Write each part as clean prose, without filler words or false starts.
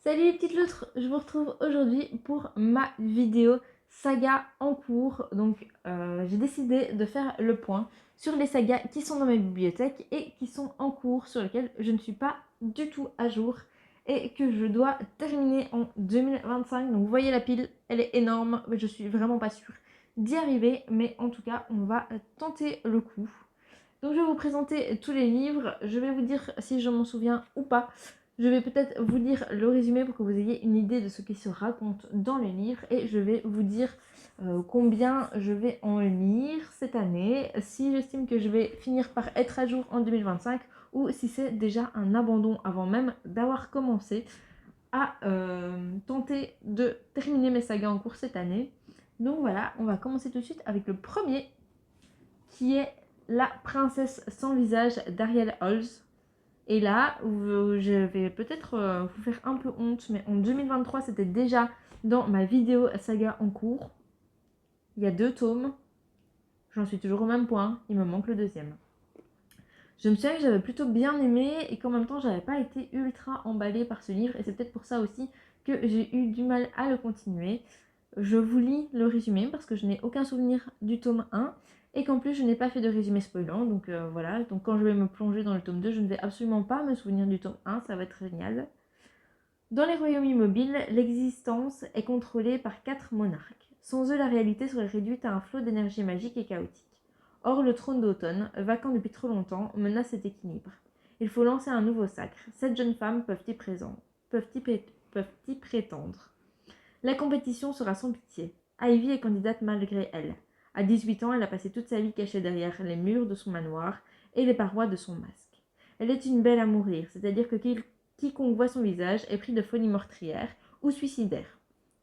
Salut les petites loutres, je vous retrouve aujourd'hui pour ma vidéo saga en cours. Donc j'ai décidé de faire le point sur les sagas qui sont dans ma bibliothèque et qui sont en cours, sur lesquels je ne suis pas du tout à jour et que je dois terminer en 2025. Donc vous voyez la pile, elle est énorme, mais je suis vraiment pas sûre d'y arriver, mais en tout cas on va tenter le coup. Donc je vais vous présenter tous les livres, je vais vous dire si je m'en souviens ou pas. Je vais peut-être vous lire le résumé pour que vous ayez une idée de ce qui se raconte dans les livres et je vais vous dire combien je vais en lire cette année, si j'estime que je vais finir par être à jour en 2025 ou si c'est déjà un abandon avant même d'avoir commencé à tenter de terminer mes sagas en cours cette année. Donc voilà, on va commencer tout de suite avec le premier qui est La princesse sans visage d'Ariel Holz. Et là, je vais peut-être vous faire un peu honte, mais en 2023, c'était déjà dans ma vidéo saga en cours. Il y a 2 tomes. J'en suis toujours au même point. Il me manque le deuxième. Je me souviens que j'avais plutôt bien aimé et qu'en même temps, j'avais pas été ultra emballée par ce livre. Et c'est peut-être pour ça aussi que j'ai eu du mal à le continuer. Je vous lis le résumé parce que je n'ai aucun souvenir du tome 1 et qu'en plus je n'ai pas fait de résumé spoilant. Donc voilà, donc quand je vais me plonger dans le tome 2, je ne vais absolument pas me souvenir du tome 1, ça va être génial. Dans les royaumes immobiles, l'existence est contrôlée par 4 monarques. Sans eux, la réalité serait réduite à un flot d'énergie magique et chaotique. Or, le trône d'automne, vacant depuis trop longtemps, menace cet équilibre. Il faut lancer un nouveau sacre. 7 jeunes femmes peuvent y prétendre. La compétition sera sans pitié. Ivy est candidate malgré elle. À 18 ans, elle a passé toute sa vie cachée derrière les murs de son manoir et les parois de son masque. Elle est une belle à mourir, c'est-à-dire que quiconque voit son visage est pris de folie meurtrière ou suicidaire.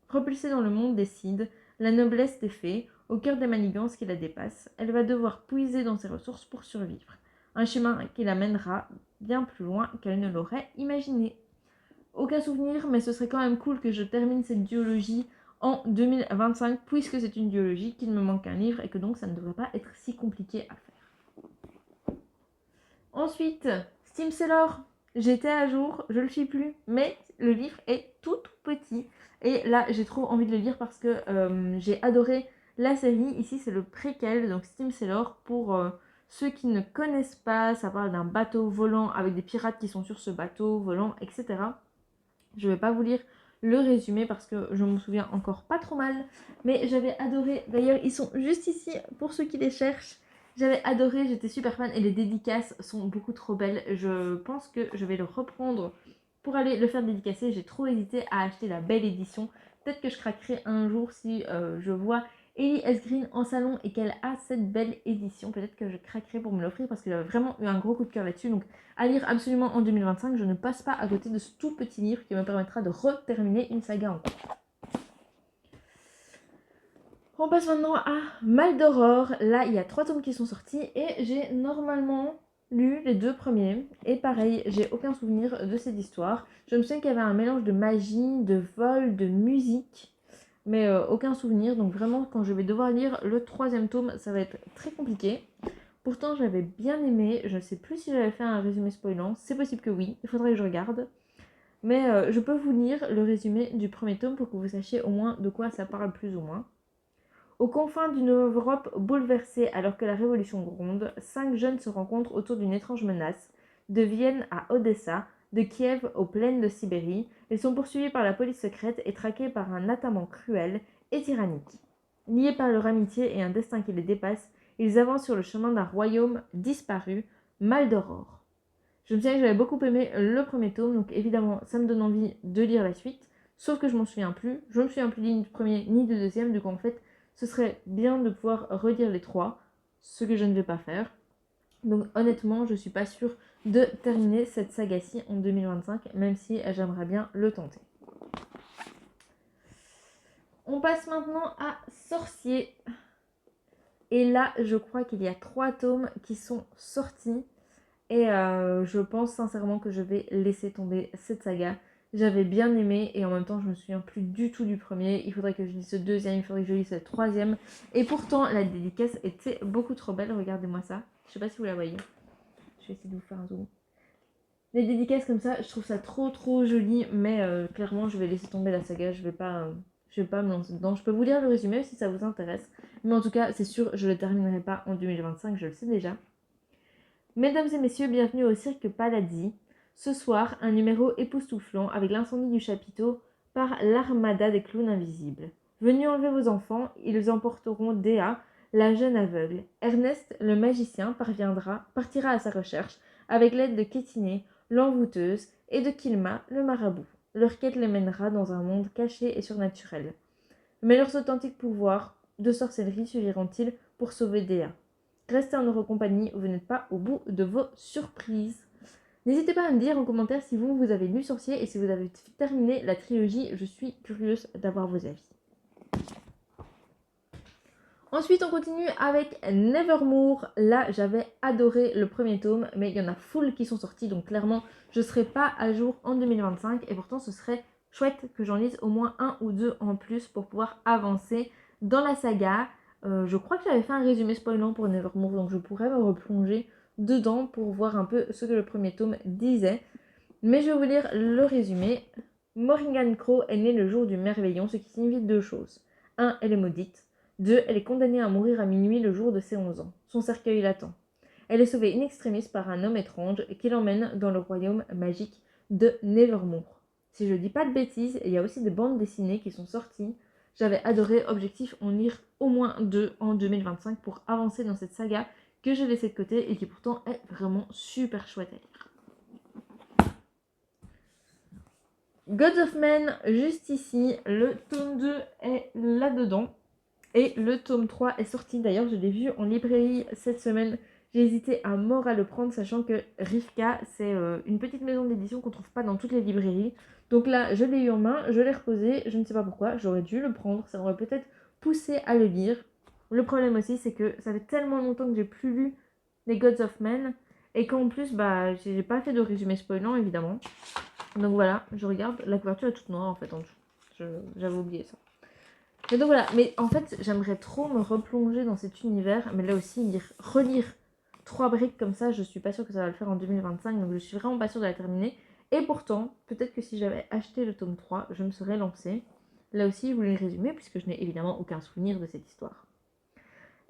Propulsée dans le monde des Cides, la noblesse des fées, au cœur des manigances qui la dépassent, elle va devoir puiser dans ses ressources pour survivre. Un chemin qui la mènera bien plus loin qu'elle ne l'aurait imaginé. Aucun souvenir, mais ce serait quand même cool que je termine cette duologie en 2025, puisque c'est une duologie, qu'il me manque un livre et que donc ça ne devrait pas être si compliqué à faire. Ensuite, Steam Sailor, j'étais à jour, je le suis plus, mais le livre est tout petit. Et là, j'ai trop envie de le lire parce que j'ai adoré la série. Ici, c'est le préquel, donc Steam Sailor, pour ceux qui ne connaissent pas, ça parle d'un bateau volant avec des pirates qui sont sur ce bateau volant, etc. Je ne vais pas vous lire le résumé parce que je me souviens encore pas trop mal. Mais j'avais adoré. D'ailleurs, ils sont juste ici pour ceux qui les cherchent. J'avais adoré, j'étais super fan et les dédicaces sont beaucoup trop belles. Je pense que je vais le reprendre pour aller le faire dédicacer. J'ai trop hésité à acheter la belle édition. Peut-être que je craquerai un jour si je vois Ellie S. Green en salon et qu'elle a cette belle édition. Peut-être que je craquerai pour me l'offrir parce que j'avais vraiment eu un gros coup de cœur là-dessus. Donc à lire absolument en 2025, je ne passe pas à côté de ce tout petit livre qui me permettra de reterminer une saga en cours. On passe maintenant à Mal d'Aurore. Là, il y a 3 tomes qui sont sortis et j'ai normalement lu les 2 premiers. Et pareil, j'ai aucun souvenir de cette histoire. Je me souviens qu'il y avait un mélange de magie, de vol, de musique, mais aucun souvenir. Donc vraiment, quand je vais devoir lire le 3e tome, ça va être très compliqué. Pourtant, j'avais bien aimé. Je ne sais plus si j'avais fait un résumé spoilant. C'est possible que oui. Il faudrait que je regarde. Mais je peux vous lire le résumé du premier tome pour que vous sachiez au moins de quoi ça parle plus ou moins. Aux confins d'une Europe bouleversée alors que la révolution gronde, 5 jeunes se rencontrent autour d'une étrange menace. De Vienne à Odessa, de Kiev aux plaines de Sibérie, ils sont poursuivis par la police secrète et traqués par un attament cruel et tyrannique. Liés par leur amitié et un destin qui les dépasse, ils avancent sur le chemin d'un royaume disparu, Mal d'Aurore. Je me souviens que j'avais beaucoup aimé le premier tome, donc évidemment ça me donne envie de lire la suite, sauf que je m'en souviens plus. Je ne me souviens plus ni du premier ni du deuxième, du coup en fait ce serait bien de pouvoir relire les 3, ce que je ne vais pas faire. Donc honnêtement, je ne suis pas sûre de terminer cette saga-ci en 2025, même si j'aimerais bien le tenter. On passe maintenant à Sorcier. Et là, je crois qu'il y a 3 tomes qui sont sortis. Et je pense sincèrement que je vais laisser tomber cette saga. J'avais bien aimé et en même temps je me souviens plus du tout du premier. Il faudrait que je lise le deuxième, il faudrait que je lise le troisième. Et pourtant la dédicace était beaucoup trop belle, regardez-moi ça. Je sais pas si vous la voyez. Je vais essayer de vous faire un zoom. Les dédicaces comme ça, je trouve ça trop joli, mais clairement je vais laisser tomber la saga, je vais pas me lancer dedans. Je peux vous lire le résumé si ça vous intéresse, mais en tout cas c'est sûr je le terminerai pas en 2025, je le sais déjà. Mesdames et messieurs, bienvenue au Cirque Paladis. Ce soir, un numéro époustouflant avec l'incendie du chapiteau par l'armada des clowns invisibles. Venus enlever vos enfants, ils emporteront Dea, la jeune aveugle. Ernest, le magicien, partira à sa recherche avec l'aide de Kétiné, l'envoûteuse, et de Kilma, le marabout. Leur quête les mènera dans un monde caché et surnaturel. Mais leurs authentiques pouvoirs de sorcellerie suffiront-ils pour sauver Dea? Restez en notre compagnie, vous n'êtes pas au bout de vos surprises. N'hésitez pas à me dire en commentaire si vous avez lu Sorcier et si vous avez terminé la trilogie. Je suis curieuse d'avoir vos avis. Ensuite, on continue avec Nevermore. Là, j'avais adoré le premier tome, mais il y en a full qui sont sortis, donc clairement, je ne serai pas à jour en 2025. Et pourtant, ce serait chouette que j'en lise au moins un ou deux en plus pour pouvoir avancer dans la saga. Je crois que j'avais fait un résumé spoilant pour Nevermore, donc je pourrais me replonger dedans pour voir un peu ce que le premier tome disait. Mais je vais vous lire le résumé. Morrigan Crow est née le jour du merveillon, ce qui signifie deux choses. 1. Elle est maudite. 2. Elle est condamnée à mourir à minuit le jour de ses 11 ans. Son cercueil l'attend. Elle est sauvée in extremis par un homme étrange qui l'emmène dans le royaume magique de Nevermore. Si je dis pas de bêtises, il y a aussi des bandes dessinées qui sont sorties. J'avais adoré, objectif en lire au moins 2 en 2025 pour avancer dans cette saga que j'ai laissée de côté et qui pourtant est vraiment super chouette à lire. Gods of Men, juste ici, le tome 2 est là-dedans. Et le tome 3 est sorti, d'ailleurs je l'ai vu en librairie cette semaine. J'ai hésité à mort à le prendre, sachant que Rivka, c'est une petite maison d'édition qu'on ne trouve pas dans toutes les librairies. Donc là, je l'ai eu en main, je l'ai reposé, je ne sais pas pourquoi, j'aurais dû le prendre, ça m'aurait peut-être poussé à le lire. Le problème aussi, c'est que ça fait tellement longtemps que j'ai plus lu les Gods of Men, et qu'en plus, bah, j'ai pas fait de résumé spoilant, évidemment. Donc voilà, je regarde, la couverture est toute noire en fait en dessous. J'avais oublié ça. Mais donc voilà, mais en fait j'aimerais trop me replonger dans cet univers, mais là aussi relire 3 briques comme ça, je suis pas sûre que ça va le faire en 2025, donc je suis vraiment pas sûre de la terminer. Et pourtant, peut-être que si j'avais acheté le tome 3, je me serais lancée. Là aussi, je voulais le résumer, puisque je n'ai évidemment aucun souvenir de cette histoire.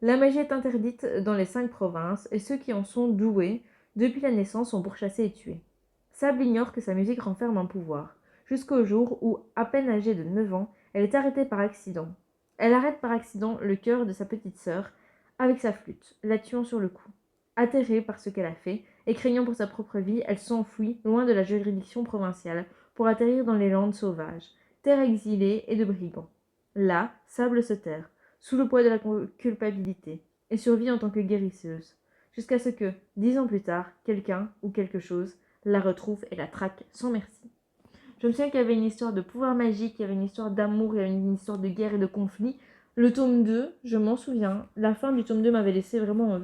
La magie est interdite dans les 5 provinces, et ceux qui en sont doués, depuis la naissance, sont pourchassés et tués. Sable ignore que sa musique renferme un pouvoir, jusqu'au jour où, à peine âgée de 9 ans, elle est arrêtée par accident. Elle arrête par accident le cœur de sa petite sœur avec sa flûte, la tuant sur le coup. Atterrée par ce qu'elle a fait, et craignant pour sa propre vie, elle s'enfuit loin de la juridiction provinciale pour atterrir dans les landes sauvages, terre exilée et de brigands. Là, Sable se terre, sous le poids de la culpabilité, et survit en tant que guérisseuse, jusqu'à ce que, 10 ans plus tard, quelqu'un ou quelque chose la retrouve et la traque sans merci. Je me souviens qu'il y avait une histoire de pouvoir magique, il y avait une histoire d'amour, il y avait une histoire de guerre et de conflit. Le tome 2, je m'en souviens, la fin du tome 2 m'avait laissé vraiment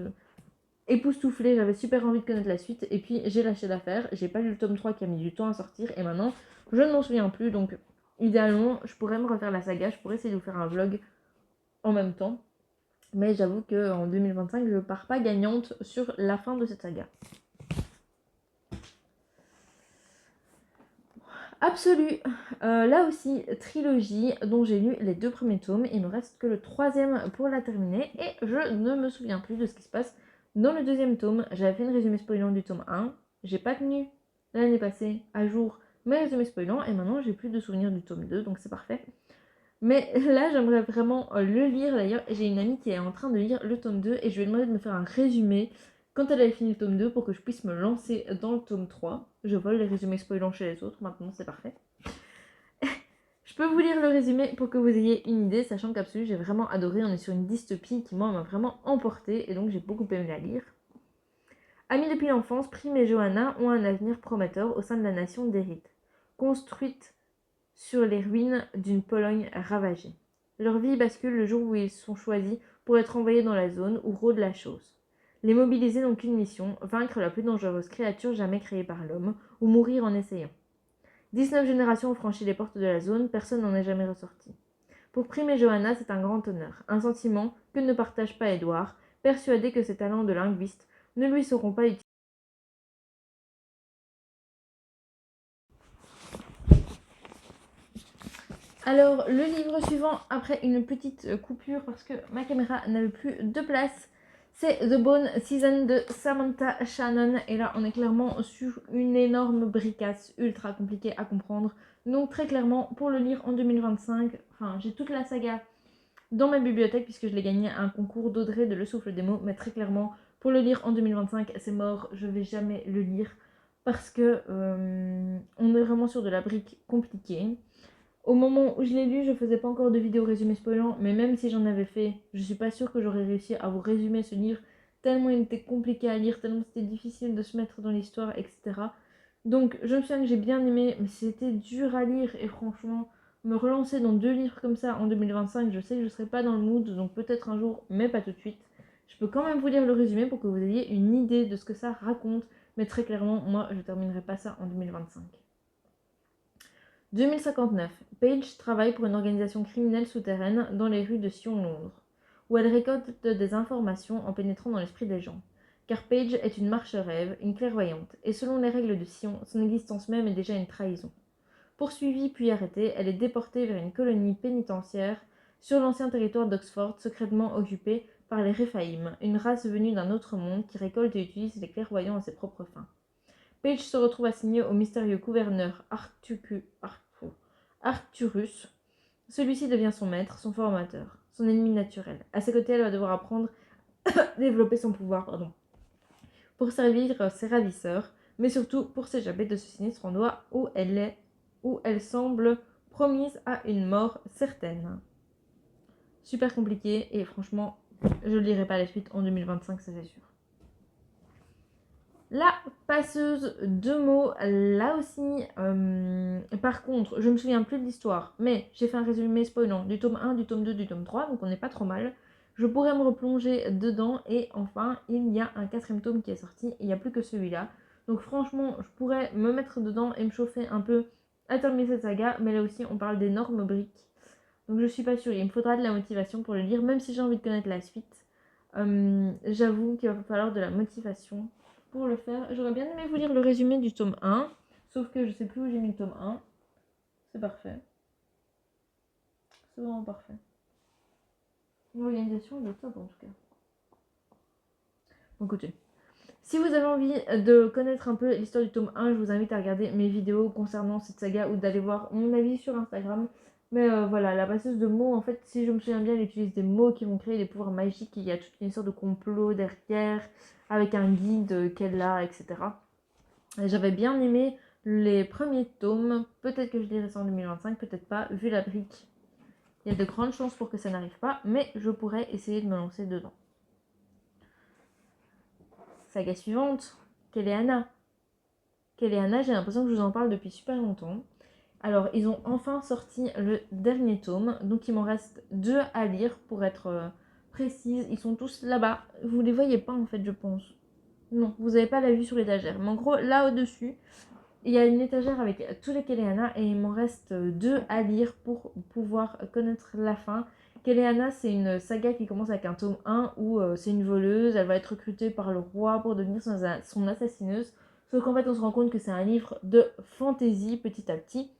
époustouflée, j'avais super envie de connaître la suite, et puis j'ai lâché l'affaire, j'ai pas lu le tome 3 qui a mis du temps à sortir, et maintenant, je ne m'en souviens plus, donc idéalement, je pourrais me refaire la saga, je pourrais essayer de vous faire un vlog en même temps, mais j'avoue qu'en 2025, je pars pas gagnante sur la fin de cette saga. Absolu. Là aussi, trilogie dont j'ai lu les 2 premiers tomes. Il ne reste que le 3e pour la terminer. Et je ne me souviens plus de ce qui se passe dans le 2e tome. J'avais fait une résumé spoilant du tome 1. J'ai pas tenu l'année passée à jour mes résumés spoilants. Et maintenant, j'ai plus de souvenirs du tome 2. Donc c'est parfait. Mais là, j'aimerais vraiment le lire. D'ailleurs, j'ai une amie qui est en train de lire le tome 2. Et je lui ai demandé de me faire un résumé quand elle avait fini le tome 2 pour que je puisse me lancer dans le tome 3. Je vole les résumés spoilants chez les autres, maintenant c'est parfait. Je peux vous lire le résumé pour que vous ayez une idée, sachant qu'absolu j'ai vraiment adoré. On est sur une dystopie qui moi m'a vraiment emportée et donc j'ai beaucoup aimé la lire. Amis depuis l'enfance, Prime et Johanna ont un avenir prometteur au sein de la nation d'Érith, construite sur les ruines d'une Pologne ravagée. Leur vie bascule le jour où ils sont choisis pour être envoyés dans la zone où rôde la chose. Les mobilisés n'ont qu'une mission, vaincre la plus dangereuse créature jamais créée par l'homme, ou mourir en essayant. 19 générations ont franchi les portes de la zone, personne n'en est jamais ressorti. Pour Prime et Johanna, c'est un grand honneur, un sentiment que ne partage pas Édouard, persuadé que ses talents de linguiste ne lui seront pas utiles Alors, le livre suivant, après une petite coupure parce que ma caméra n'avait plus de place, c'est The Bone Season de Samantha Shannon. Et là, on est clairement sur une énorme bricasse ultra compliquée à comprendre. Donc, très clairement, pour le lire en 2025, enfin, j'ai toute la saga dans ma bibliothèque puisque je l'ai gagné à un concours d'Audrey de Le Souffle des mots. Mais très clairement, pour le lire en 2025, c'est mort, je vais jamais le lire parce que on est vraiment sur de la brique compliquée. Au moment où je l'ai lu, je faisais pas encore de vidéo résumé spoilant, mais même si j'en avais fait, je suis pas sûre que j'aurais réussi à vous résumer ce livre, tellement il était compliqué à lire, tellement c'était difficile de se mettre dans l'histoire, etc. Donc je me souviens que j'ai bien aimé, mais c'était dur à lire, et franchement, me relancer dans 2 livres comme ça en 2025, je sais que je serai pas dans le mood, donc peut-être un jour, mais pas tout de suite. Je peux quand même vous lire le résumé pour que vous ayez une idée de ce que ça raconte, mais très clairement, moi, je terminerai pas ça en 2025. 2059. Paige travaille pour une organisation criminelle souterraine dans les rues de Sion, Londres, où elle récolte des informations en pénétrant dans l'esprit des gens. Car Paige est une marche-rêve, une clairvoyante, et selon les règles de Sion, son existence même est déjà une trahison. Poursuivie puis arrêtée, elle est déportée vers une colonie pénitentiaire sur l'ancien territoire d'Oxford, secrètement occupé par les Réphaïm, une race venue d'un autre monde qui récolte et utilise les clairvoyants à ses propres fins. Paige se retrouve assignée au mystérieux gouverneur Arcturus. Celui-ci devient son maître, son formateur, son ennemi naturel. À ses côtés, elle va devoir apprendre à développer son pouvoir, pour servir ses ravisseurs, mais surtout pour s'échapper de ce sinistre endroit où elle semble promise à une mort certaine. Super compliqué, et franchement, je ne lirai pas la suite en 2025, ça c'est sûr. La passeuse de mots, là aussi, par contre, je me souviens plus de l'histoire, mais j'ai fait un résumé spoilant du tome 1, du tome 2, du tome 3, donc on n'est pas trop mal. Je pourrais me replonger dedans, et enfin, il y a un 4e tome qui est sorti, il n'y a plus que celui-là. Donc franchement, je pourrais me mettre dedans et me chauffer un peu à terminer cette saga, mais là aussi, on parle d'énormes briques. Donc je suis pas sûre, il me faudra de la motivation pour le lire, même si j'ai envie de connaître la suite. J'avoue qu'il va falloir de la motivation pour le faire. J'aurais bien aimé vous lire le résumé du tome 1, sauf que je sais plus où j'ai mis le tome 1. C'est parfait. C'est vraiment parfait. L'organisation est top en tout cas. Bon, écoutez, si vous avez envie de connaître un peu l'histoire du tome 1, je vous invite à regarder mes vidéos concernant cette saga ou d'aller voir mon avis sur Instagram. Mais voilà, la passeuse de mots, en fait, si je me souviens bien, elle utilise des mots qui vont créer des pouvoirs magiques. Il y a toute une sorte de complot derrière, avec un guide qu'elle a, etc. Et j'avais bien aimé les premiers tomes. Peut-être que je lirai ça en 2025, peut-être pas, vu la brique. Il y a de grandes chances pour que ça n'arrive pas, mais je pourrais essayer de me lancer dedans. Saga suivante, Kéléana. Kéléana, j'ai l'impression que je vous en parle depuis super longtemps. Alors, ils ont enfin sorti le dernier tome, donc il m'en reste 2 à lire pour être précise. Ils sont tous là-bas. Vous les voyez pas en fait, je pense. Non, vous n'avez pas la vue sur l'étagère. Mais en gros, là au-dessus, il y a une étagère avec tous les Kéléana et il m'en reste 2 à lire pour pouvoir connaître la fin. Kéléana, c'est une saga qui commence avec un tome 1 où c'est une voleuse, elle va être recrutée par le roi pour devenir son assassineuse. Sauf qu'en fait, on se rend compte que c'est un livre de fantasy petit à petit.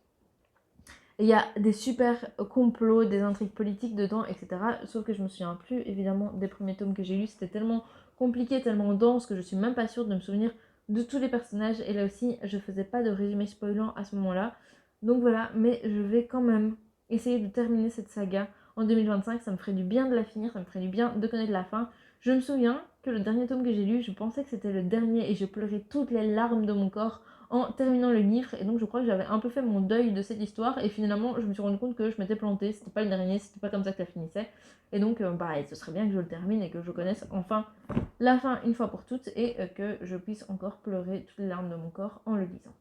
Il y a des super complots, des intrigues politiques dedans, etc. Sauf que je me souviens plus, évidemment, des premiers tomes que j'ai lus. C'était tellement compliqué, tellement dense que je suis même pas sûre de me souvenir de tous les personnages. Et là aussi, je faisais pas de résumé spoilant à ce moment-là. Donc voilà, mais je vais quand même essayer de terminer cette saga en 2025. Ça me ferait du bien de la finir, ça me ferait du bien de connaître la fin. Je me souviens que le dernier tome que j'ai lu, je pensais que c'était le dernier et je pleurais toutes les larmes de mon corps en terminant le livre, et donc je crois que j'avais un peu fait mon deuil de cette histoire, et finalement je me suis rendu compte que je m'étais plantée, c'était pas le dernier, c'était pas comme ça que ça finissait, et donc ce serait bien que je le termine et que je connaisse enfin la fin une fois pour toutes, et que je puisse encore pleurer toutes les larmes de mon corps en le lisant.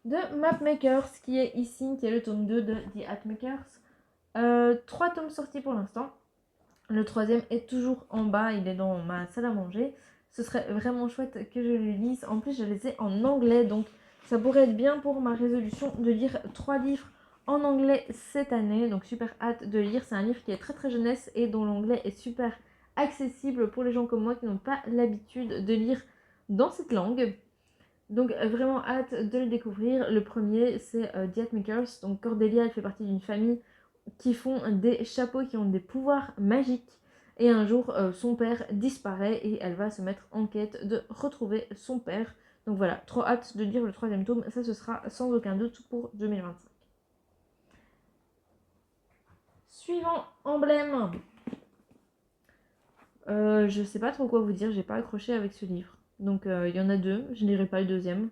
De Mapmakers, qui est ici, qui est le tome 2 de The Hatmakers. 3 tomes sortis pour l'instant. Le 3e est toujours en bas, il est dans ma salle à manger. Ce serait vraiment chouette que je le lise. En plus, je les ai en anglais, donc ça pourrait être bien pour ma résolution de lire 3 livres en anglais cette année. Donc super hâte de lire. C'est un livre qui est très très jeunesse et dont l'anglais est super accessible pour les gens comme moi qui n'ont pas l'habitude de lire dans cette langue. Donc vraiment hâte de le découvrir. Le premier c'est The Hatmakers. Donc Cordelia elle fait partie d'une famille qui font des chapeaux qui ont des pouvoirs magiques. Et un jour son père disparaît et elle va se mettre en quête de retrouver son père. Donc voilà, trop hâte de lire le troisième tome. Ça ce sera sans aucun doute pour 2025. Suivant, Emblème. Je sais pas trop quoi vous dire, j'ai pas accroché avec ce livre. Donc il y en a deux, je n'irai pas le deuxième.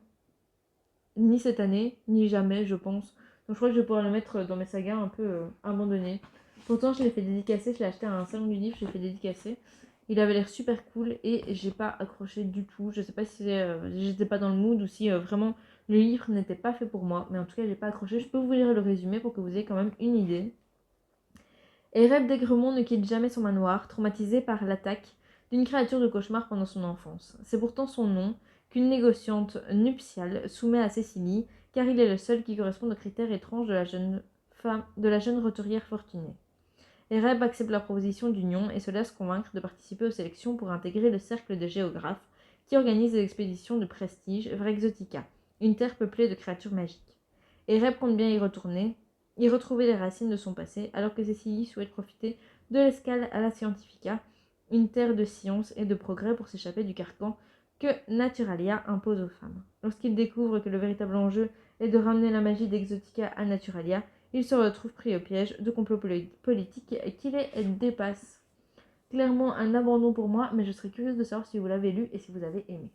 Ni cette année, ni jamais, je pense. Donc je crois que je vais pouvoir le mettre dans mes sagas un peu abandonnés. Pourtant, je l'ai fait dédicacer, je l'ai acheté à un salon du livre, je l'ai fait dédicacer. Il avait l'air super cool et j'ai pas accroché du tout. Je sais pas si j'étais pas dans le mood ou si vraiment le livre n'était pas fait pour moi. Mais en tout cas, j'ai pas accroché. Je peux vous lire le résumé pour que vous ayez quand même une idée. Ereb d'Aigremont ne quitte jamais son manoir, traumatisé par l'attaque d'une créature de cauchemar pendant son enfance. C'est pourtant son nom qu'une négociante nuptiale soumet à Cécilie, car il est le seul qui correspond aux critères étranges de la jeune roturière fortunée. Ereb accepte la proposition d'union et se laisse convaincre de participer aux sélections pour intégrer le cercle des géographes qui organise des expéditions de prestige vers Exotica, une terre peuplée de créatures magiques. Ereb compte bien y retrouver les racines de son passé, alors que Cécilie souhaite profiter de l'escale à la Scientifica, une terre de science et de progrès pour s'échapper du carcan que Naturalia impose aux femmes. Lorsqu'il découvre que le véritable enjeu est de ramener la magie d'Exotica à Naturalia, il se retrouve pris au piège de complots politiques qui les dépassent. Clairement un abandon pour moi, mais je serais curieuse de savoir si vous l'avez lu et si vous avez aimé.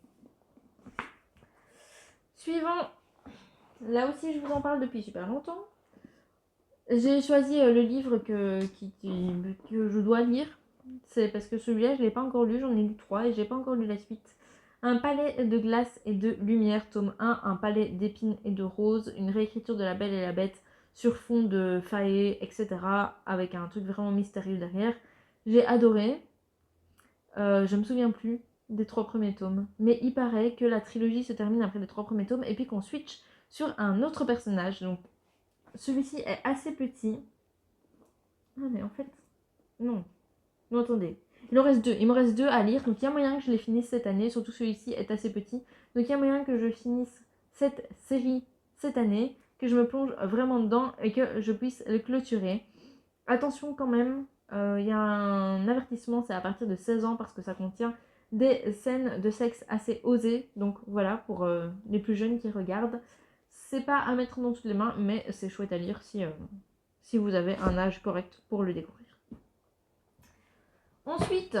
Suivant, là aussi je vous en parle depuis super longtemps. J'ai choisi le livre que je dois lire. C'est parce que celui-là, je ne l'ai pas encore lu, j'en ai lu 3 et je n'ai pas encore lu la suite. Un palais de glace et de lumière, tome 1, un palais d'épines et de roses, une réécriture de La Belle et la Bête sur fond de faées, etc. avec un truc vraiment mystérieux derrière. J'ai adoré. Je me souviens plus des 3 premiers tomes, mais il paraît que la trilogie se termine après les 3 premiers tomes et puis qu'on switch sur un autre personnage. Donc celui-ci est assez petit. Ah mais en fait, non. Non, attendez. Il en reste 2. Il me reste 2 à lire. Donc il y a moyen que je les finisse cette année. Surtout celui-ci est assez petit. Donc il y a moyen que je finisse cette série cette année. Que je me plonge vraiment dedans et que je puisse le clôturer. Attention quand même. Il y a un avertissement. C'est à partir de 16 ans parce que ça contient des scènes de sexe assez osées. Donc voilà, pour les plus jeunes qui regardent. C'est pas à mettre dans toutes les mains. Mais c'est chouette à lire si vous avez un âge correct pour le découvrir. Ensuite,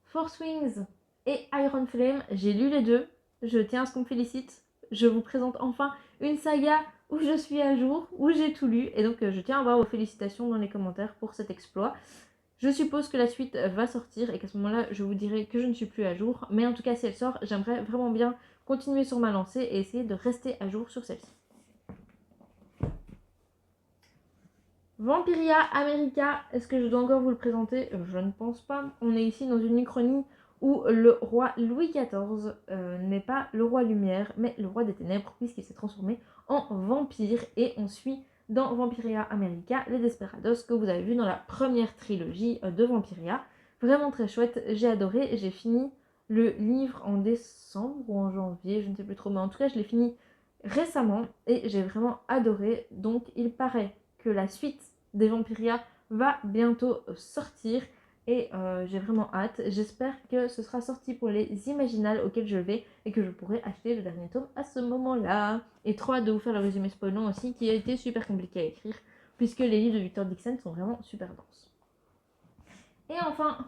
Force Wings et Iron Flame, j'ai lu les deux. Je tiens à ce qu'on me félicite. Je vous présente enfin une saga où je suis à jour, où j'ai tout lu. Et donc, je tiens à avoir vos félicitations dans les commentaires pour cet exploit. Je suppose que la suite va sortir et qu'à ce moment-là, je vous dirai que je ne suis plus à jour. Mais en tout cas, si elle sort, j'aimerais vraiment bien continuer sur ma lancée et essayer de rester à jour sur celle-ci. Vampiria America, est-ce que je dois encore vous le présenter? Je ne pense pas. On est ici dans une uchronie où le roi Louis XIV n'est pas le roi lumière, mais le roi des ténèbres, puisqu'il s'est transformé en vampire. Et on suit dans Vampiria America les Desperados que vous avez vu dans la première trilogie de Vampiria. Vraiment très chouette, j'ai adoré. J'ai fini le livre en décembre ou en janvier, je ne sais plus trop, mais en tout cas je l'ai fini récemment et j'ai vraiment adoré. Donc il paraît que la suite des Vampiria va bientôt sortir et j'ai vraiment hâte. J'espère que ce sera sorti pour les Imaginales auxquels je vais et que je pourrai acheter le dernier tome à ce moment-là. Et trop hâte de vous faire le résumé spoilant aussi qui a été super compliqué à écrire puisque les livres de Victor Dixon sont vraiment super denses. Et enfin,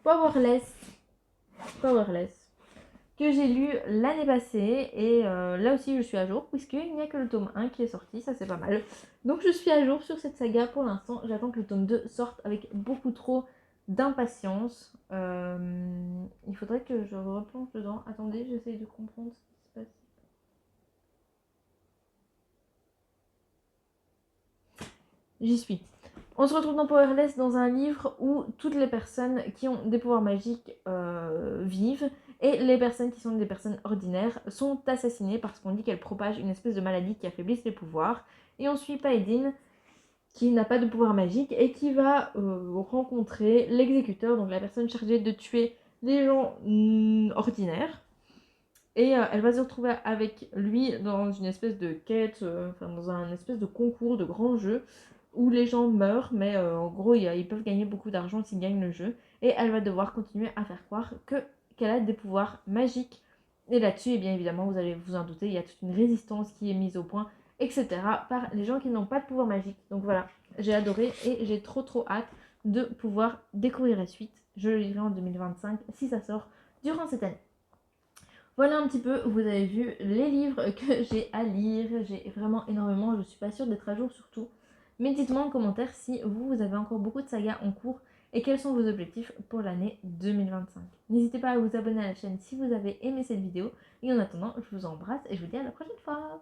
Powerless que j'ai lu l'année passée et là aussi je suis à jour puisqu'il n'y a que le tome 1 qui est sorti, ça c'est pas mal. Donc je suis à jour sur cette saga pour l'instant, j'attends que le tome 2 sorte avec beaucoup trop d'impatience. Il faudrait que je replonge dedans, attendez j'essaye de comprendre ce qui se passe. J'y suis. On se retrouve dans Powerless dans un livre où toutes les personnes qui ont des pouvoirs magiques vivent et les personnes qui sont des personnes ordinaires sont assassinées parce qu'on dit qu'elles propagent une espèce de maladie qui affaiblisse les pouvoirs. Et on suit Paedine qui n'a pas de pouvoir magique et qui va rencontrer l'exécuteur, donc la personne chargée de tuer les gens ordinaires. Et elle va se retrouver avec lui dans une espèce de quête, enfin dans un espèce de concours, de grand jeu, où les gens meurent, mais en gros ils peuvent gagner beaucoup d'argent s'ils gagnent le jeu. Et elle va devoir continuer à faire croire qu'elle a des pouvoirs magiques. Et là-dessus, eh bien évidemment, vous allez vous en douter, il y a toute une résistance qui est mise au point, etc. par les gens qui n'ont pas de pouvoir magique. Donc voilà, j'ai adoré et j'ai trop hâte de pouvoir découvrir la suite. Je le lirai en 2025 si ça sort durant cette année. Voilà un petit peu, vous avez vu les livres que j'ai à lire, j'ai vraiment énormément, je suis pas sûre d'être à jour sur tout. Mais dites-moi en commentaire si vous avez encore beaucoup de sagas en cours et quels sont vos objectifs pour l'année 2025. N'hésitez pas à vous abonner à la chaîne si vous avez aimé cette vidéo. Et en attendant, je vous embrasse et je vous dis à la prochaine fois.